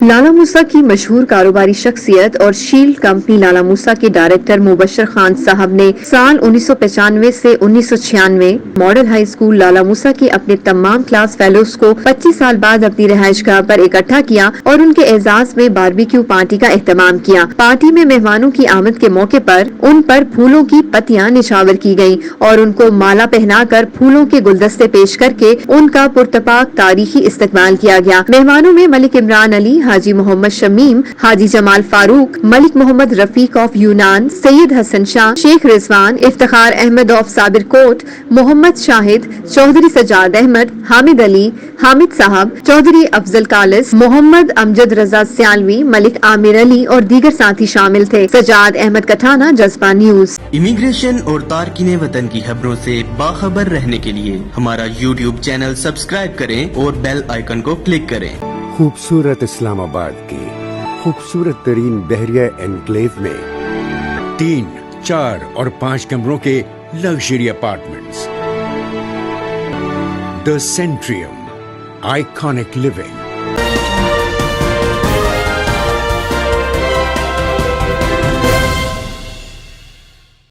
लाला मूसा की मशहूर कारोबारी शख्सियत और शील्ड कंपनी लाला मूसा के डायरेक्टर मुबशर खान साहब ने साल 1995 से 1996 मॉडल हाई स्कूल लाला मूसा के अपने तमाम क्लास फेलोज को 25 साल बाद अपनी रिहाइशगाह पर इकट्ठा किया और उनके एजाज में बारबेक्यू पार्टी का एहतमाम किया। पार्टी में मेहमानों की आमद के मौके पर उन पर फूलों की पत्तियां निछावर की गयी और उनको माला पहनाकर फूलों के गुलदस्ते पेश करके उनका पुरतपाक तारीखी इस्तकबाल किया गया। मेहमानों में मलिक इमरान अली, हाजी मोहम्मद शमीम, हाजी जमाल फारूक, मलिक मोहम्मद रफीक ऑफ यूनान, सैयद हसन शाह, शेख रिजवान, इफ्तिखार अहमद ऑफ साबिर कोट, मोहम्मद शाहिद, चौधरी सजाद अहमद, हामिद अली, हामिद साहब, चौधरी अफजल कालिस, मोहम्मद अमजद रजा सियालवी, मलिक आमिर अली और दीगर साथी शामिल थे। सजाद अहमद कठाना, जज्बा न्यूज। इमिग्रेशन और तारकीने वतन की खबरों से बाखबर रहने के लिए हमारा YouTube चैनल सब्सक्राइब करें और बेल आइकन को क्लिक करें। खूबसूरत इस्लामाबाद की खूबसूरत तरीन बहरिया एनक्लेव में 3, 4 और 5 कमरों के luxury apartments. The Centrium, iconic living.